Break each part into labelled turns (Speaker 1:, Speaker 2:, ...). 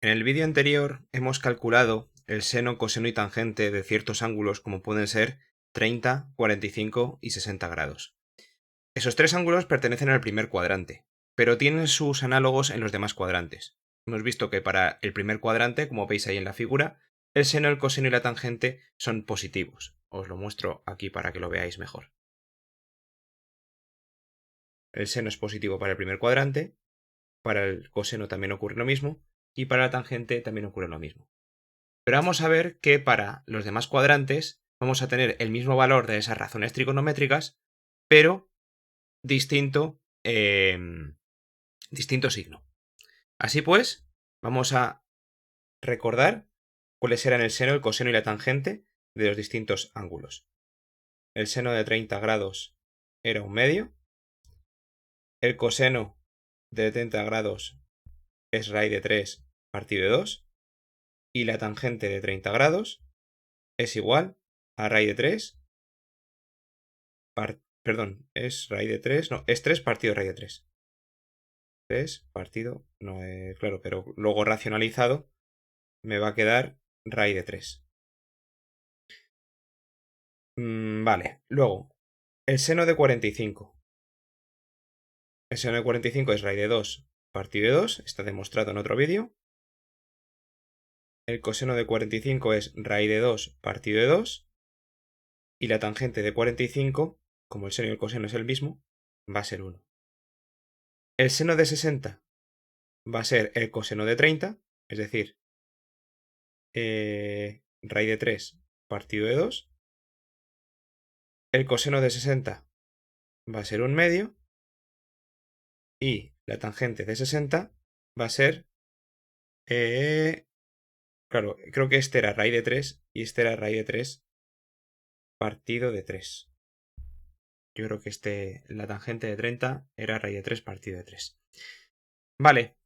Speaker 1: En el vídeo anterior hemos calculado el seno, coseno y tangente de ciertos ángulos como pueden ser 30, 45 y 60 grados. Esos tres ángulos pertenecen al primer cuadrante, pero tienen sus análogos en los demás cuadrantes. Hemos visto que para el primer cuadrante, como veis ahí en la figura, el seno, el coseno y la tangente son positivos. Os lo muestro aquí para que lo veáis mejor. El seno es positivo para el primer cuadrante, para el coseno también ocurre lo mismo, y para la tangente también ocurre lo mismo. Pero vamos a ver que para los demás cuadrantes vamos a tener el mismo valor de esas razones trigonométricas, pero distinto signo. Así pues, vamos a recordar cuáles eran el seno, el coseno y la tangente de los distintos ángulos. El seno de 30 grados era un medio. El coseno de 30 grados es raíz de 3 partido de 2. Y la tangente de 30 grados es igual a raíz de 3. Perdón, es raíz de 3. No, es 3 partido raíz de 3. 3 partido, no, claro, pero luego racionalizado me va a quedar raíz de 3. Vale, luego, el seno de 45. El seno de 45 es raíz de 2 partido de 2, está demostrado en otro vídeo. El coseno de 45 es raíz de 2 partido de 2. Y la tangente de 45, como el seno y el coseno es el mismo, va a ser 1. El seno de 60 va a ser el coseno de 30, es decir, raíz de 3 partido de 2. El coseno de 60 va a ser un medio. Y la tangente de 60 va a ser... claro, creo que este era raíz de 3 y este era raíz de 3 partido de 3. Yo creo que la tangente de 30 era raíz de 3 partido de 3. Vale.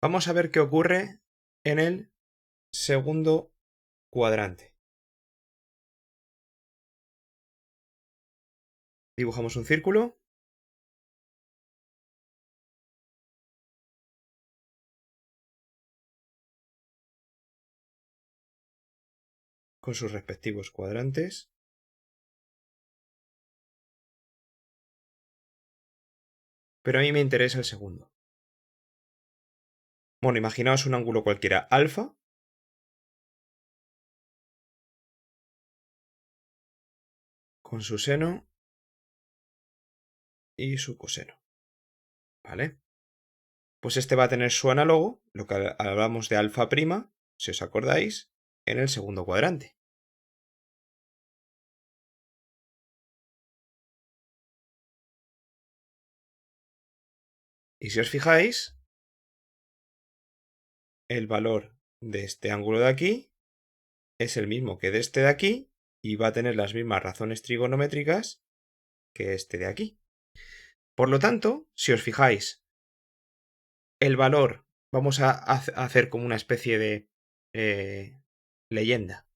Speaker 1: Vamos a ver qué ocurre en el segundo cuadrante. Dibujamos un círculo. Con sus respectivos cuadrantes. Pero a mí me interesa el segundo. Bueno, imaginaos un ángulo cualquiera alfa. Con su seno y su coseno. ¿Vale? Pues este va a tener su análogo, lo que hablamos de alfa prima, si os acordáis, en el segundo cuadrante. Y si os fijáis, el valor de este ángulo de aquí es el mismo que de este de aquí y va a tener las mismas razones trigonométricas que este de aquí. Por lo tanto, si os fijáis, el valor, vamos a hacer como una especie de leyenda.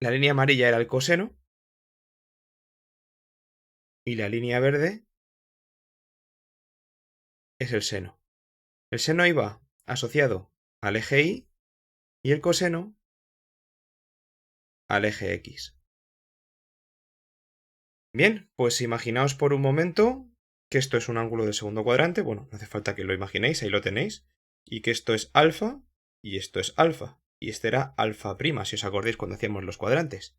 Speaker 1: La línea amarilla era el coseno y la línea verde es el seno. El seno iba asociado al eje Y y el coseno al eje X. Bien, pues imaginaos por un momento que esto es un ángulo del segundo cuadrante, bueno, no hace falta que lo imaginéis, ahí lo tenéis, y que esto es alfa y esto es alfa, y este era alfa prima, si os acordáis cuando hacíamos los cuadrantes.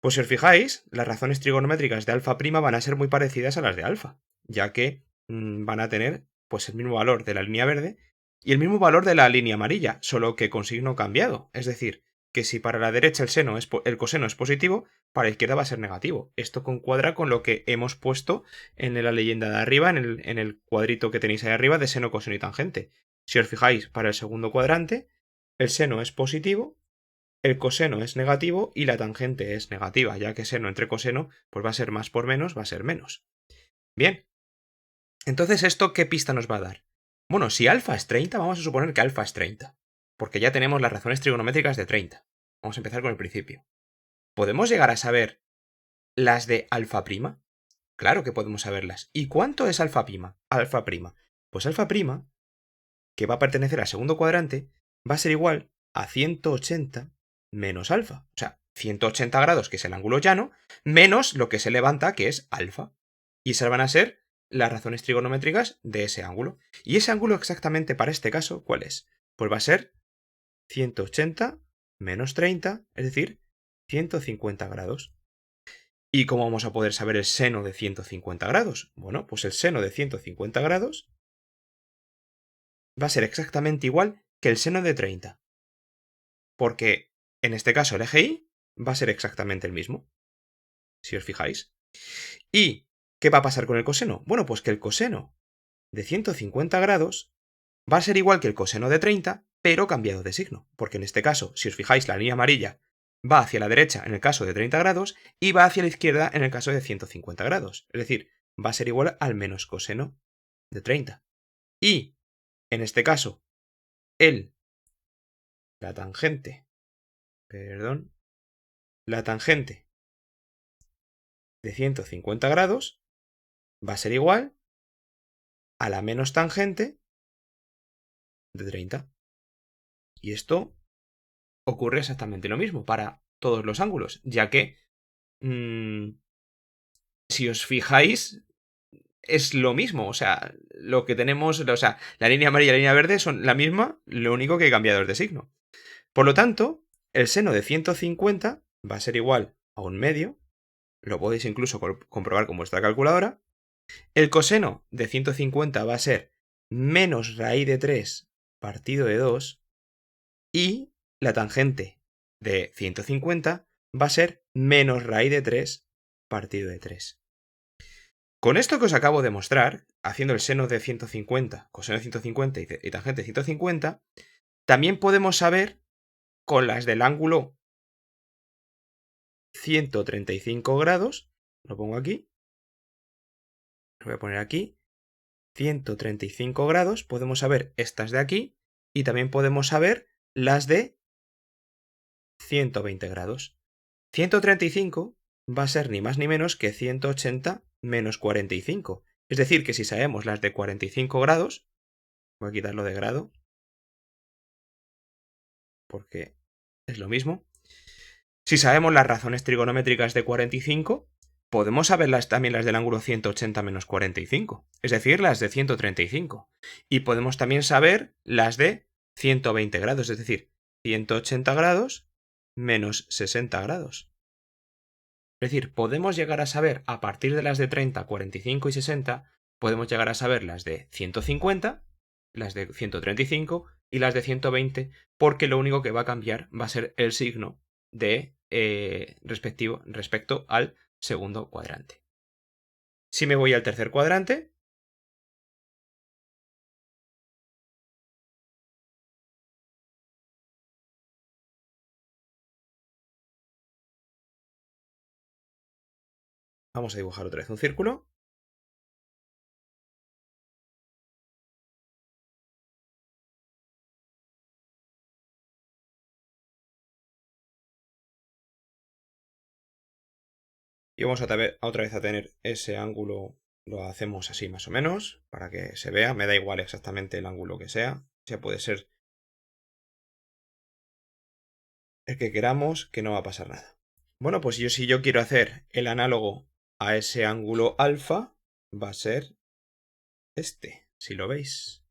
Speaker 1: Pues si os fijáis, las razones trigonométricas de alfa prima van a ser muy parecidas a las de alfa, ya que van a tener pues el mismo valor de la línea verde y el mismo valor de la línea amarilla, solo que con signo cambiado, es decir, que si para la derecha el coseno es positivo, para la izquierda va a ser negativo. Esto concuadra con lo que hemos puesto en la leyenda de arriba, en el cuadrito que tenéis ahí arriba de seno, coseno y tangente. Si os fijáis, para el segundo cuadrante, el seno es positivo, el coseno es negativo y la tangente es negativa, ya que seno entre coseno pues va a ser más por menos, va a ser menos. Bien, entonces ¿esto qué pista nos va a dar? Bueno, si alfa es 30, vamos a suponer que alfa es 30, porque ya tenemos las razones trigonométricas de 30. Vamos a empezar con el principio. ¿Podemos llegar a saber las de alfa prima? Claro que podemos saberlas. ¿Y cuánto es alfa prima? Alfa prima. Pues alfa prima, que va a pertenecer al segundo cuadrante, va a ser igual a 180 menos alfa. O sea, 180 grados, que es el ángulo llano, menos lo que se levanta, que es alfa. Y esas van a ser las razones trigonométricas de ese ángulo. Y ese ángulo exactamente para este caso, ¿cuál es? Pues va a ser 180 menos 30, es decir, 150 grados. ¿Y cómo vamos a poder saber el seno de 150 grados? Bueno, pues el seno de 150 grados va a ser exactamente igual que el seno de 30. Porque en este caso el eje Y va a ser exactamente el mismo, si os fijáis. ¿Y qué va a pasar con el coseno? Bueno, pues que el coseno de 150 grados va a ser igual que el coseno de 30, pero cambiado de signo. Porque en este caso, si os fijáis, la línea amarilla va hacia la derecha en el caso de 30 grados y va hacia la izquierda en el caso de 150 grados. Es decir, va a ser igual al menos coseno de 30. Y, en este caso, la tangente de 150 grados va a ser igual a la menos tangente de 30. Y esto ocurre exactamente lo mismo para todos los ángulos, ya que si os fijáis, es lo mismo. O sea, lo que tenemos, o sea, la línea amarilla y la línea verde son la misma, lo único que he cambiado es de signo. Por lo tanto, el seno de 150 va a ser igual a un medio, lo podéis incluso comprobar con vuestra calculadora. El coseno de 150 va a ser menos raíz de 3 partido de 2 y la tangente de 150 va a ser menos raíz de 3 partido de 3. Con esto que os acabo de mostrar, haciendo el seno de 150, coseno de 150 y tangente de 150, también podemos saber con las del ángulo 135 grados, lo pongo aquí, lo voy a poner aquí, 135 grados, podemos saber estas de aquí y también podemos saber las de 120 grados. 135 va a ser ni más ni menos que 180 menos 45. Es decir, que si sabemos las de 45 grados, voy a quitarlo de grado, porque es lo mismo. Si sabemos las razones trigonométricas de 45, podemos saber también las del ángulo 180 menos 45, es decir, las de 135. Y podemos también saber las de 120 grados, es decir, 180 grados menos 60 grados. Es decir, podemos llegar a saber, a partir de las de 30, 45 y 60, podemos llegar a saber las de 150, las de 135 y las de 120, porque lo único que va a cambiar va a ser el signo de respecto al segundo cuadrante. Si me voy al tercer cuadrante, vamos a dibujar otra vez un círculo. Y vamos otra vez a tener ese ángulo, lo hacemos así más o menos, para que se vea. Me da igual exactamente el ángulo que sea. Ya puede ser el que queramos, que no va a pasar nada. Bueno, pues si yo quiero hacer el análogo a ese ángulo alfa, va a ser este, si lo veis.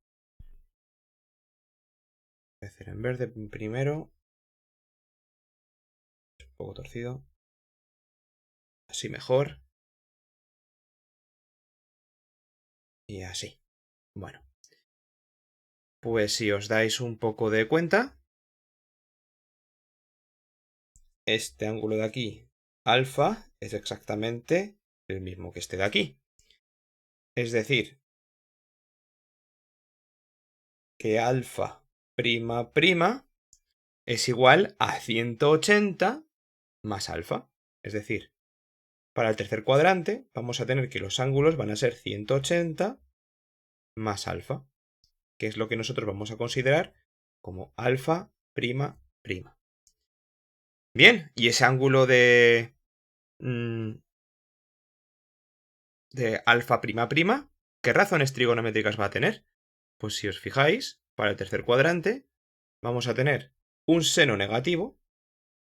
Speaker 1: Voy a hacer en verde primero. Un poco torcido. Así mejor. Y así. Bueno. Pues si os dais un poco de cuenta, este ángulo de aquí, alfa, es exactamente el mismo que este de aquí. Es decir, que alfa prima prima es igual a 180 más alfa. Es decir, para el tercer cuadrante vamos a tener que los ángulos van a ser 180 más alfa, que es lo que nosotros vamos a considerar como alfa prima prima. Bien, y ese ángulo de alfa prima prima ¿qué razones trigonométricas va a tener? Pues si os fijáis, para el tercer cuadrante vamos a tener un seno negativo,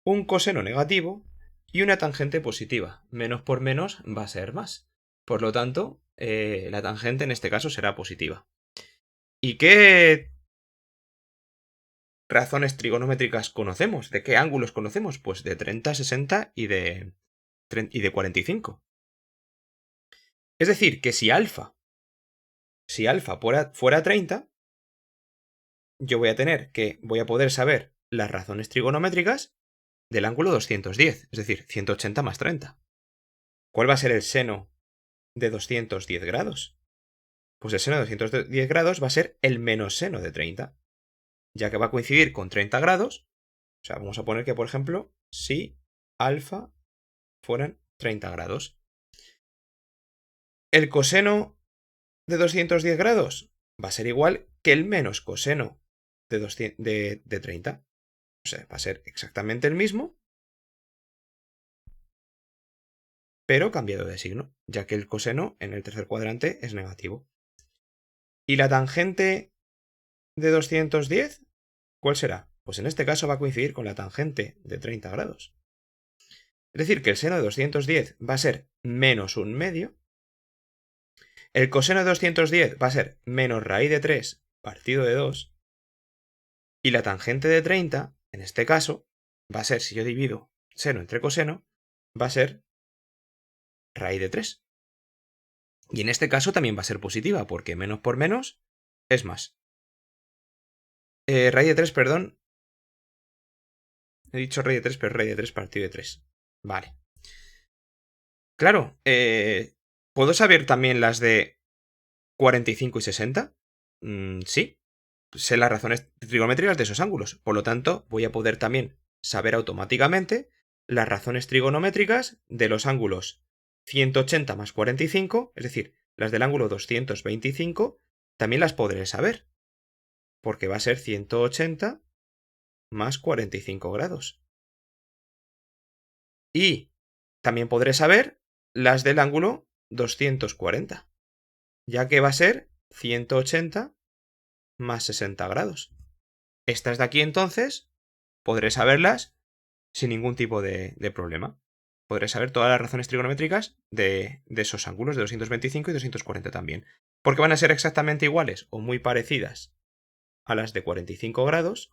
Speaker 1: un coseno negativo y una tangente positiva. Menos por menos va a ser más. Por lo tanto, la tangente en este caso será positiva. ¿Y qué razones trigonométricas conocemos? ¿De qué ángulos conocemos? Pues de 30, 60 y de 45. Es decir, que si alfa fuera 30, yo voy a poder saber las razones trigonométricas del ángulo 210, es decir, 180 más 30. ¿Cuál va a ser el seno de 210 grados? Pues el seno de 210 grados va a ser el menos seno de 30, ya que va a coincidir con 30 grados. O sea, vamos a poner que, por ejemplo, si alfa fueran 30 grados. El coseno de 210 grados va a ser igual que el menos coseno de 30. O sea, va a ser exactamente el mismo, pero cambiado de signo, ya que el coseno en el tercer cuadrante es negativo. ¿Y la tangente de 210? ¿Cuál será? Pues en este caso va a coincidir con la tangente de 30 grados. Es decir, que el seno de 210 va a ser menos un medio. El coseno de 210 va a ser menos raíz de 3 partido de 2. Y la tangente de 30, en este caso, va a ser, si yo divido seno entre coseno, va a ser raíz de 3. Y en este caso también va a ser positiva, porque menos por menos es más. Raíz de 3, perdón. He dicho raíz de 3, pero raíz de 3 partido de 3. Vale. Claro, ¿puedo saber también las de 45 y 60? Sí. Sé las razones trigonométricas de esos ángulos. Por lo tanto, voy a poder también saber automáticamente las razones trigonométricas de los ángulos 180 más 45, es decir, las del ángulo 225, también las podré saber, porque va a ser 180 más 45 grados. Y también podré saber las del ángulo 240, ya que va a ser 180 más 60 grados. Estas de aquí entonces podré saberlas sin ningún tipo de problema. Podré saber todas las razones trigonométricas de esos ángulos de 225 y 240 también. Porque van a ser exactamente iguales o muy parecidas a las de 45 grados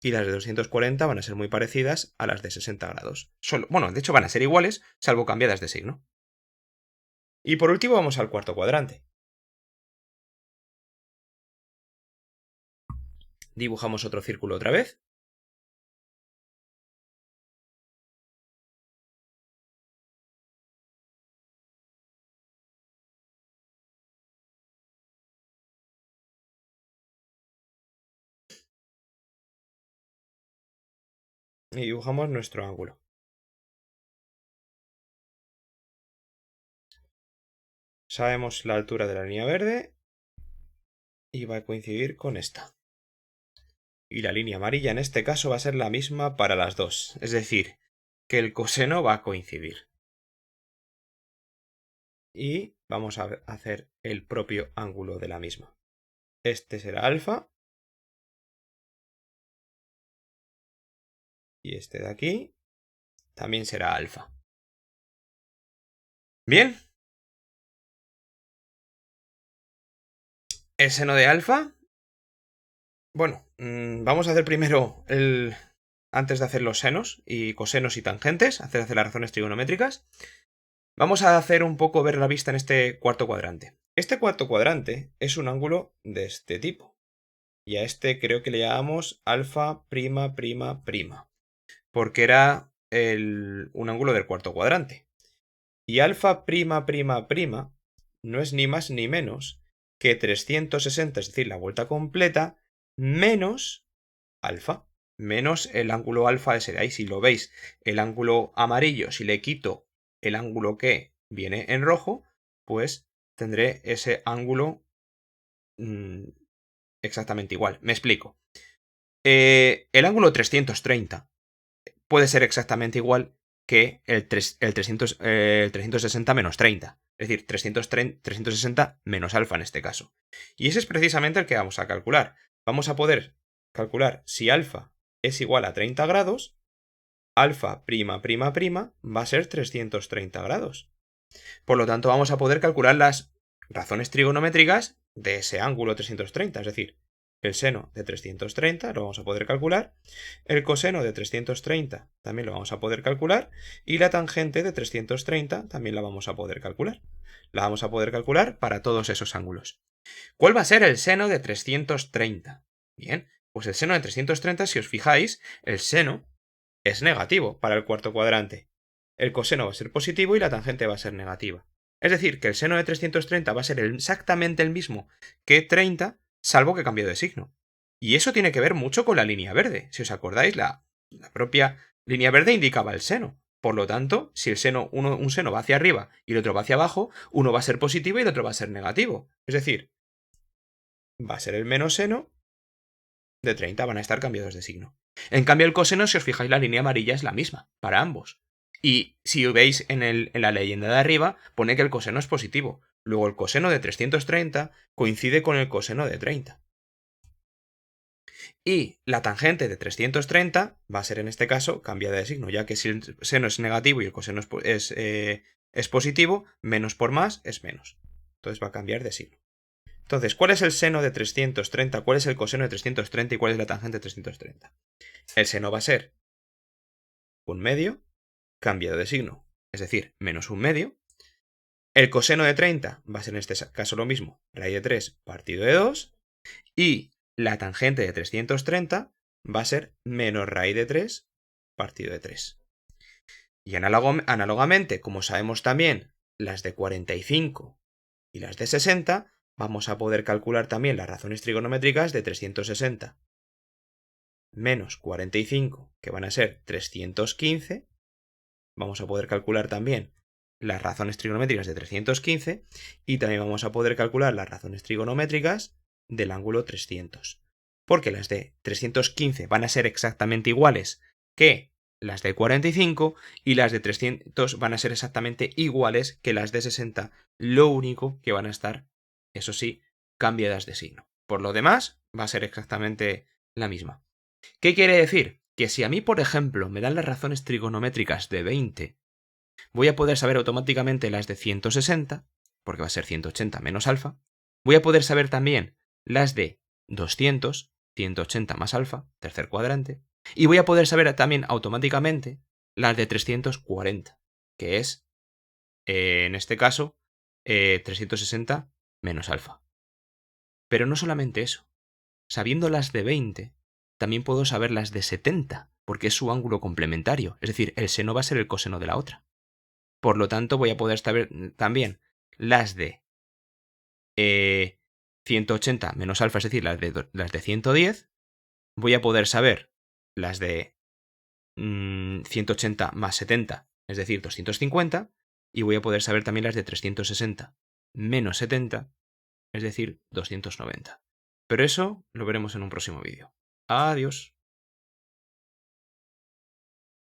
Speaker 1: y las de 240 van a ser muy parecidas a las de 60 grados. Bueno, de hecho van a ser iguales, salvo cambiadas de signo. Y por último vamos al cuarto cuadrante. Dibujamos otro círculo otra vez. Y dibujamos nuestro ángulo. Sabemos la altura de la línea verde y va a coincidir con esta. Y la línea amarilla en este caso va a ser la misma para las dos, es decir, que el coseno va a coincidir. Y vamos a hacer el propio ángulo de la misma. Este será alfa. Y este de aquí también será alfa. Bien. El seno de alfa. Bueno, vamos a hacer primero antes de hacer los senos y cosenos y tangentes, hacer las razones trigonométricas. Vamos a hacer un poco ver la vista en este cuarto cuadrante. Este cuarto cuadrante es un ángulo de este tipo. Y a este creo que le llamamos alfa prima prima prima. Porque era un ángulo del cuarto cuadrante. Y alfa prima prima prima no es ni más ni menos que 360, es decir, la vuelta completa, menos alfa. Menos el ángulo alfa ese de ahí. Si lo veis, el ángulo amarillo, si le quito el ángulo que viene en rojo, pues tendré ese ángulo exactamente igual. Me explico. El ángulo 330 puede ser exactamente igual que el 360 menos 30. Es decir, 360 menos alfa en este caso. Y ese es precisamente el que vamos a calcular. Vamos a poder calcular si alfa es igual a 30 grados, alfa prima prima prima va a ser 330 grados. Por lo tanto, vamos a poder calcular las razones trigonométricas de ese ángulo 330. Es decir, el seno de 330 lo vamos a poder calcular, el coseno de 330 también lo vamos a poder calcular y la tangente de 330 también la vamos a poder calcular. La vamos a poder calcular para todos esos ángulos. ¿Cuál va a ser el seno de 330? Bien, pues el seno de 330, si os fijáis, el seno es negativo para el cuarto cuadrante. El coseno va a ser positivo y la tangente va a ser negativa. Es decir, que el seno de 330 va a ser exactamente el mismo que 30, salvo que cambie de signo. Y eso tiene que ver mucho con la línea verde. Si os acordáis, la propia línea verde indicaba el seno. Por lo tanto, si el seno, un seno va hacia arriba y el otro va hacia abajo, uno va a ser positivo y el otro va a ser negativo. Es decir, va a ser el menos seno de 30, van a estar cambiados de signo. En cambio, el coseno, si os fijáis, la línea amarilla es la misma para ambos. Y si veis en la leyenda de arriba, pone que el coseno es positivo. Luego el coseno de 330 coincide con el coseno de 30. Y la tangente de 330 va a ser en este caso cambiada de signo, ya que si el seno es negativo y el coseno es positivo, menos por más es menos. Entonces va a cambiar de signo. Entonces, ¿cuál es el seno de 330? ¿Cuál es el coseno de 330? ¿Y cuál es la tangente de 330? El seno va a ser un medio cambiado de signo, es decir, menos un medio. El coseno de 30 va a ser en este caso lo mismo, raíz de 3 partido de 2. Y la tangente de 330 va a ser menos raíz de 3 partido de 3. Y análogamente, como sabemos también las de 45 y las de 60, vamos a poder calcular también las razones trigonométricas de 360 menos 45, que van a ser 315. Vamos a poder calcular también las razones trigonométricas de 315 y también vamos a poder calcular las razones trigonométricas del ángulo 300. Porque las de 315 van a ser exactamente iguales que las de 45 y las de 300 van a ser exactamente iguales que las de 60, lo único que van a estar, eso sí, cambiadas de signo. Por lo demás, va a ser exactamente la misma. ¿Qué quiere decir? Que si a mí, por ejemplo, me dan las razones trigonométricas de 20, voy a poder saber automáticamente las de 160, porque va a ser 180 menos alfa. Voy a poder saber también las de 200, 180 más alfa, tercer cuadrante. Y voy a poder saber también automáticamente las de 340, que es, en este caso, 360 menos alfa. Pero no solamente eso. Sabiendo las de 20, también puedo saber las de 70, porque es su ángulo complementario. Es decir, el seno va a ser el coseno de la otra. Por lo tanto, voy a poder saber también las de 180 menos alfa, es decir, las de 110. Voy a poder saber las de 180 más 70, es decir, 250. Y voy a poder saber también las de 360 menos 70, es decir, 290. Pero eso lo veremos en un próximo vídeo. Adiós.